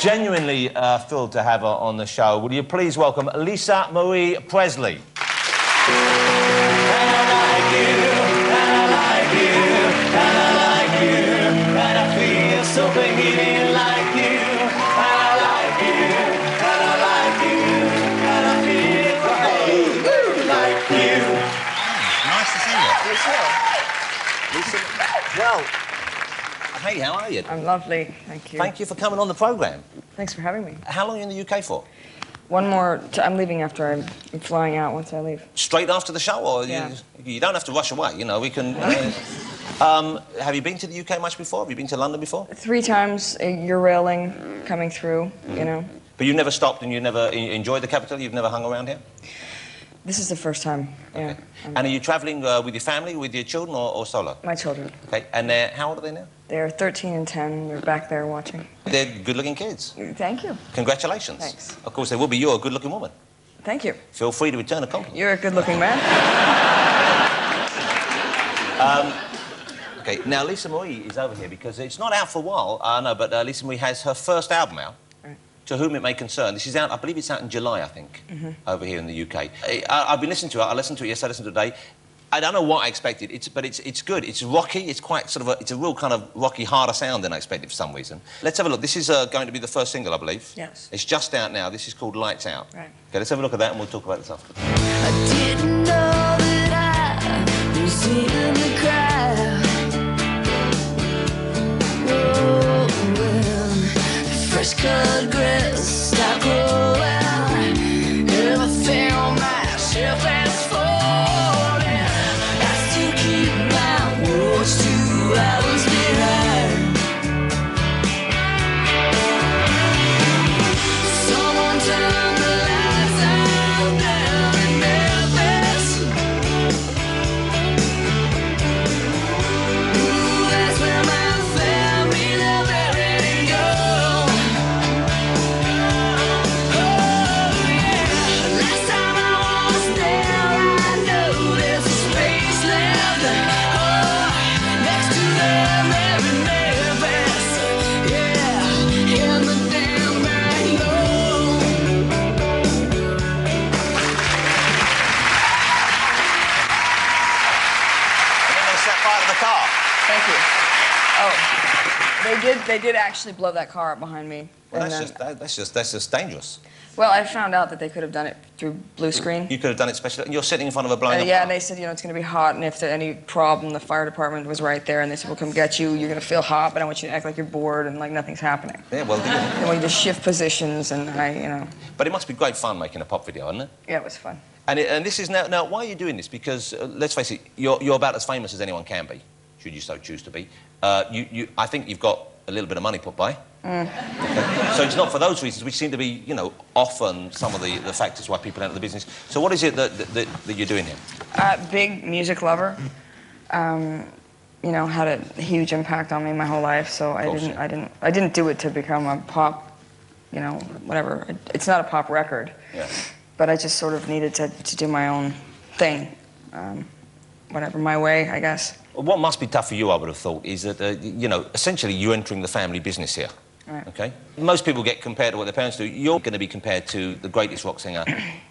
Genuinely thrilled to have her on the show. Will you please welcome Lisa Marie Presley? Lisa, well, hey, how are you? I'm lovely, thank you. Thank you for coming on the programme. Thanks for having me. How long are you in the UK for? One more, I'm leaving after I'm flying out once I leave. Straight after the show, or yeah. you don't have to rush away, you know, we can... have you been to the UK much before? Have you been to London before? 3 times, you're railing, coming through, you know. But you never stopped and you never enjoyed the capital? You've never hung around here? This is the first time, yeah. Okay. And are you travelling with your family, with your children, or solo? My children. Okay, and how old are they now? They're 13 and 10. They're back there watching. They're good-looking kids. Thank you. Congratulations. Thanks. Of course, they will be. You're a good-looking woman. Thank you. Feel free to return a compliment. You're a good-looking man. Okay, now Lisa Marie is over here because it's not out for a while, no, but Lisa Marie has her first album out. To Whom It May Concern. This is out, I believe it's out in July, I think, over here in the UK. I've been listening to it. I listened to it yesterday, I listened to it today. I don't know what I expected, but it's good. It's rocky. It's quite sort of it's a real kind of rocky, harder sound than I expected for some reason. Let's have a look. This is going to be the first single, I believe. Yes. It's just out now. This is called Lights Out. Right. Okay, let's have a look at that and we'll talk about this after. I didn't know that I was in the crowd. Oh, when fresh-cut grass stopped growing, everything on my shelf has fallen. I still keep my watch 2 hours behind. Someone turned the lights out down in Memphis. Ooh, that's where my family they're ready to go. Oh yeah, last time I was there, I know there's a space left. Oh, next to them there in Memphis. Yeah, in the damn bungalow. And then they set fire to the car. Thank you. Oh, they did actually blow that car up behind me. Well, And that's just dangerous. well, I found out that they could have done it through blue screen. You could have done it specially. You're sitting in front of a blown up Yeah, car. and they said, you know, it's going to be hot, and if there's any problem, the fire department was right there, and they said, we'll come get you. You're going to feel hot, but I want you to act like you're bored and like nothing's happening. Yeah, well, They want you to shift positions, and you know. But it must be great fun making a pop video, isn't it? Yeah, it was fun. And this is now. Why are you doing this? Because let's face it, you're about as famous as anyone can be, should you so choose to be. I think you've got a little bit of money put by. Okay. So it's not for those reasons, which seem to be, you know, often some of the factors why people enter the business. So what is it that you're doing here? Big music lover. You know, had a huge impact on me my whole life. So I didn't do it to become a pop, you know, whatever. It's not a pop record. Yeah. But I just sort of needed to do my own thing, whatever, my way, I guess. What must be tough for you, I would have thought, is that, you know, essentially you're entering the family business here. Right. Okay? Most people get compared to what their parents do. You're going to be compared to the greatest rock singer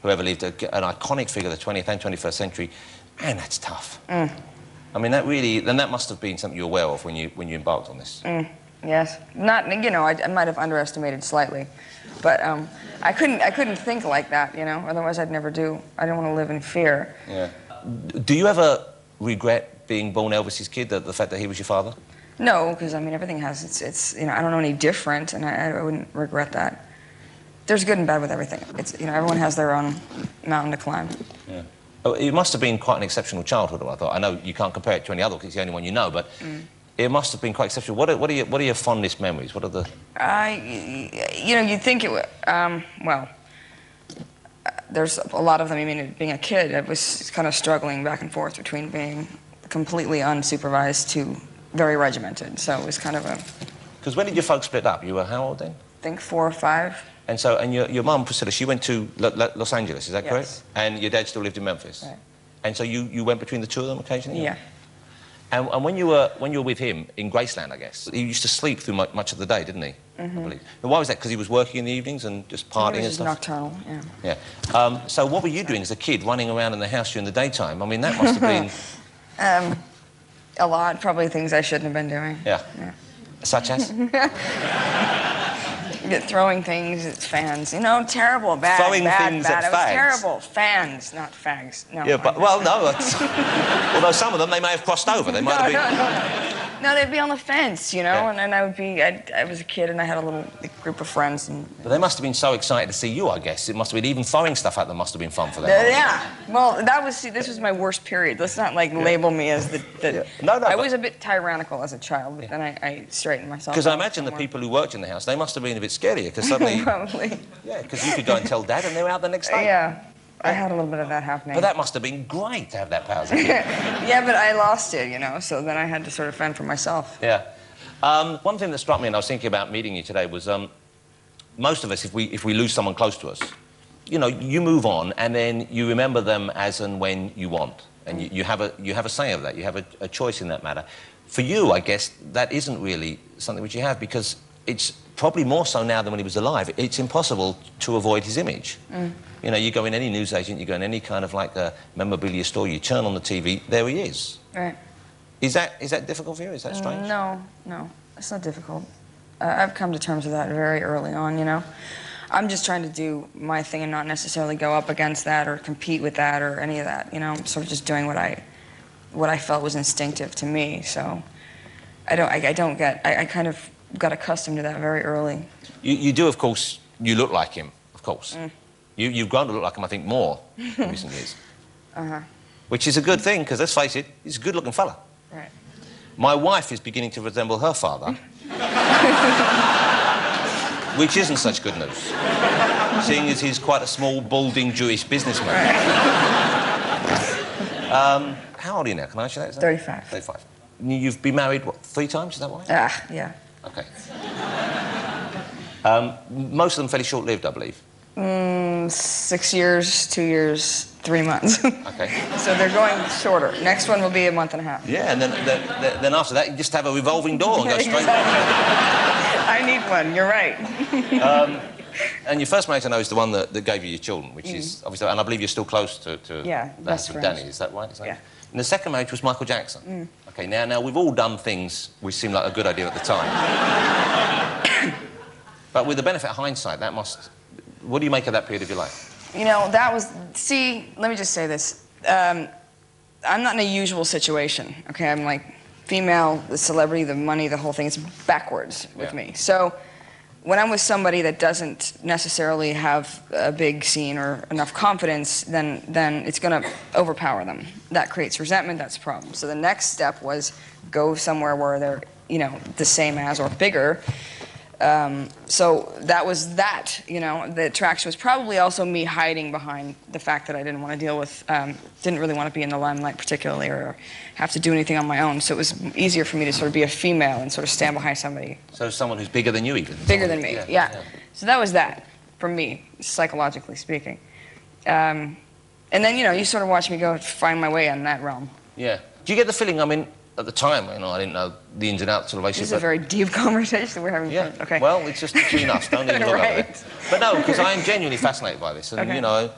who ever lived, an iconic figure of the 20th and 21st century. Man, that's tough. I mean, that must have been something you were aware of when you embarked on this. Yes. Not, you know, I might have underestimated slightly. But I couldn't think like that, you know, otherwise I'd never do. I didn't want to live in fear. Yeah. Do you ever regret being born Elvis's kid, the fact that he was your father? No, because, I mean, everything has its, you know, I don't know any different, and I wouldn't regret that. There's good and bad with everything. It's, you know, everyone has their own mountain to climb. Yeah. Oh, it must have been quite an exceptional childhood, I thought. I know you can't compare it to any other because it's the only one you know, but it must have been quite exceptional. What are your fondest memories? What are the... You know, you'd think it would, well, there's a lot of them. I mean, being a kid, I was kind of struggling back and forth between being completely unsupervised to very regimented. So it was kind of a... Because when did your folks split up? You were how old then? I think 4 or 5. And so, and your mum, Priscilla, she went to Los Angeles, is that correct? Yes. And your dad still lived in Memphis? Right. And so you went between the two of them occasionally? Yeah. And when you were with him in Graceland, I guess, he used to sleep through much of the day, didn't he? I believe. And why was that? Because he was working in the evenings and just partying and He was stuff? nocturnal, yeah. Yeah. So what were you doing as a kid, running around in the house during the daytime? I mean, that must have been... A lot, probably things I shouldn't have been doing. Yeah. Such as? Throwing things at fans, you know, terrible, bad, Throwing bad, things bad. at It was fags. terrible. Fans, not fags. No. Yeah, but, well, no. Although some of them, they may have crossed over. They might have been... No, they'd be on the fence, you know, Yeah. and then I would be, I was a kid and I had a little group of friends. And But they must have been so excited to see you, I guess. It must have been, even throwing stuff at them must have been fun for them. Yeah, well, this was my worst period. Let's not, like, label me as the No, I was a bit tyrannical as a child, but then I straightened myself Because I out imagine the somewhat. people who worked in the house, they must have been a bit scarier, because suddenly... Probably. Yeah, because you could go and tell Dad and they were out the next day. Yeah, I had a little bit of that happening. But that must have been great to have that power as a kid. Yeah, but I lost it, you know, so then I had to sort of fend for myself. Yeah. One thing that struck me, and I was thinking about meeting you today, was most of us, if we lose someone close to us, you know, you move on and then you remember them as and when you want. And you have a say of that. You have a choice in that matter. For you, I guess, that isn't really something which you have, because it's probably more so now than when he was alive. It's impossible to avoid his image. You know, you go in any newsagent, you go in any kind of like a memorabilia store, you turn on the TV, there he is. Right. Is that difficult for you? Is that strange? No, it's not difficult. I've come to terms with that very early on, you know. I'm just trying to do my thing and not necessarily go up against that or compete with that or any of that, you know. I'm sort of just doing what I felt was instinctive to me, so I kind of got accustomed to that very early. You do, of course, you look like him, of course. You've grown to look like him, I think, more in recent years. Which is a good thing, because let's face it, he's a good-looking fella. Right. My wife is beginning to resemble her father, which isn't such good news, seeing as he's quite a small, balding Jewish businessman. How old are you now? Can I ask you that? 35. 35. You've been married, what, 3 times? Is that right? Yeah. Okay. Most of them fairly short-lived, I believe. 6 years, 2 years, 3 months. Okay. So they're going shorter. Next one will be a month and a half. Yeah, and then after that, you just have a revolving door and go straight... I need one, you're right. And your first marriage, I know, is the one that gave you your children, which is obviously... And I believe you're still close to Yeah, the best husband, friends. Danny, is that right? Yeah. And the second marriage was Michael Jackson. Okay, now we've all done things which seem like a good idea at the time. But with the benefit of hindsight, that must... What do you make of that period of your life? You know, that was... See, let me just say this. I'm not in a usual situation, okay? I'm like female, the celebrity, the money, the whole thing. It's backwards with me. So when I'm with somebody that doesn't necessarily have a big scene or enough confidence, then it's going to overpower them. That creates resentment. That's a problem. So the next step was go somewhere where they're, you know, the same as or bigger. So that was that, you know. The attraction was probably also me hiding behind the fact that I didn't want to deal with, didn't really want to be in the limelight particularly or have to do anything on my own. So it was easier for me to sort of be a female and sort of stand behind somebody. So someone who's bigger than you, even? Bigger than me, yeah. So that was that, for me, psychologically speaking. And then, you know, you sort of watch me go find my way in that realm. Yeah. Do you get the feeling, I mean, at the time, you know, I didn't know the ins and outs of the relationship. This is a very deep conversation we're having. Yeah. Okay. Well, it's just between us. Don't even look Right. over it. But no, because I am genuinely fascinated by this. And, Okay. you know,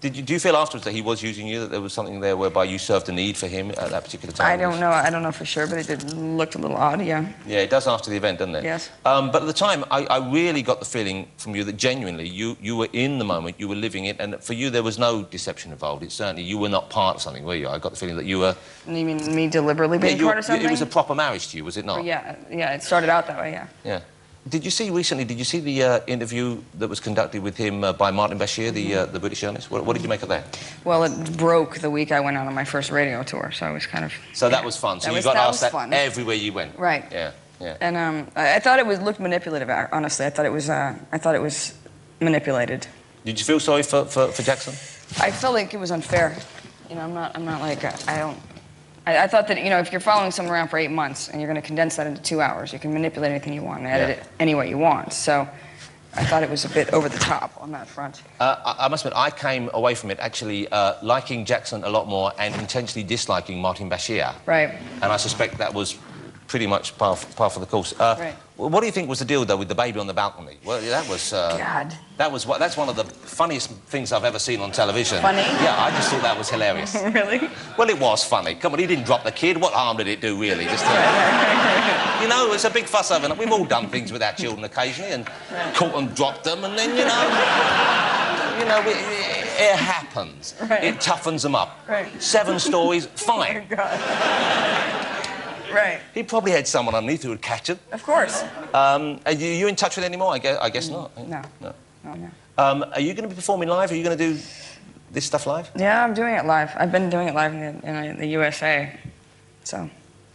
do you feel afterwards that he was using you, that there was something there whereby you served a need for him at that particular time? I don't know for sure, but it looked a little odd, yeah. Yeah, it does after the event, doesn't it? Yes. But at the time, I really got the feeling from you that genuinely you were in the moment, you were living it, and for you there was no deception involved. It's certainly, you were not part of something, were you? I got the feeling that you were... You mean me deliberately being part of something? It was a proper marriage to you, was it not? Yeah, it started out that way, yeah. Yeah. Did you see the interview that was conducted with him by Martin Bashir, the British journalist? What did you make of that? Well, it broke the week I went out on my first radio tour, so it was kind of... So that was fun. So you got asked that everywhere you went. Right. Yeah, yeah. And I thought it looked manipulative, honestly. I thought it was manipulated. Did you feel sorry for Jackson? I felt like it was unfair. You know, I'm not like, I thought that, you know, if you're following someone around for 8 months and you're going to condense that into 2 hours, you can manipulate anything you want and edit it any way you want. So I thought it was a bit over the top on that front. I must admit, I came away from it actually liking Jackson a lot more and intentionally disliking Martin Bashir. Right. And I suspect that was pretty much par for the course. Right. What do you think was the deal, though, with the baby on the balcony? Well, that was... God. That's one of the funniest things I've ever seen on television. Funny? Yeah, I just thought that was hilarious. Really? Well, it was funny. Come on, he didn't drop the kid. What harm did it do, really? Just you know, it's a big fuss over it. We've all done things with our children occasionally and caught them, dropped them, and then, you know, it happens. Right. It toughens them up. Right. 7 stories, fine. Oh, God. Right. He probably had someone underneath who would catch him. Of course. Are you in touch with him anymore? I guess not. No. No. No. Are you going to be performing live? Are you going to do this stuff live? Yeah, I'm doing it live. I've been doing it live in the USA, so.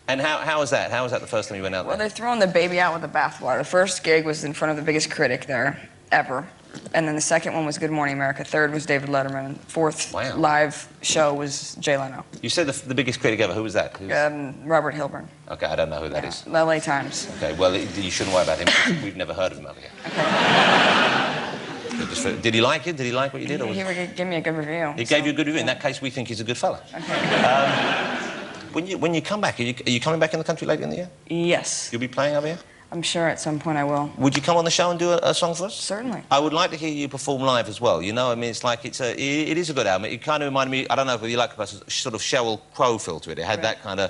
And how was that? How was that the first time you went out there? Well, they're throwing the baby out with the bathwater. The first gig was in front of the biggest critic there ever. And then the second one was Good Morning America. Third was David Letterman. And fourth live show was Jay Leno. You said the biggest critic ever. Who was that? Robert Hilburn. Okay, I don't know who that is. LA Times. Okay, well, you shouldn't worry about him. We've never heard of him over here. Okay. Did he like it? Did he like what you did? He gave me a good review. He gave you a good review. In that case, we think he's a good fella. Okay. When you come back, are you coming back in the country later in the year? Yes. You'll be playing over here? I'm sure at some point I will. Would you come on the show and do a song for us? Certainly. I would like to hear you perform live as well. You know, I mean, it's like it is a good album. It kind of reminded me. I don't know if you like it, a sort of Sheryl Crow feel to it. It had that kind of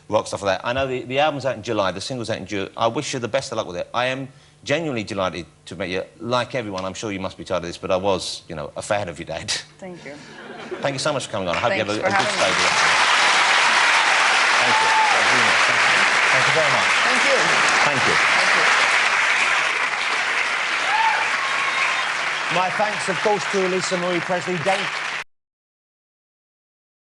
rock stuff like that. I know the album's out in July. The single's out in June. I wish you the best of luck with it. I am genuinely delighted to meet you. Like everyone, I'm sure you must be tired of this, but I was, you know, a fan of your dad. Thank you. Thank you so much for coming on. I hope Thanks you have a good stay. Thank you. Thank you very much. Thank you. Thank you. My thanks, of course, to Lisa Marie Presley.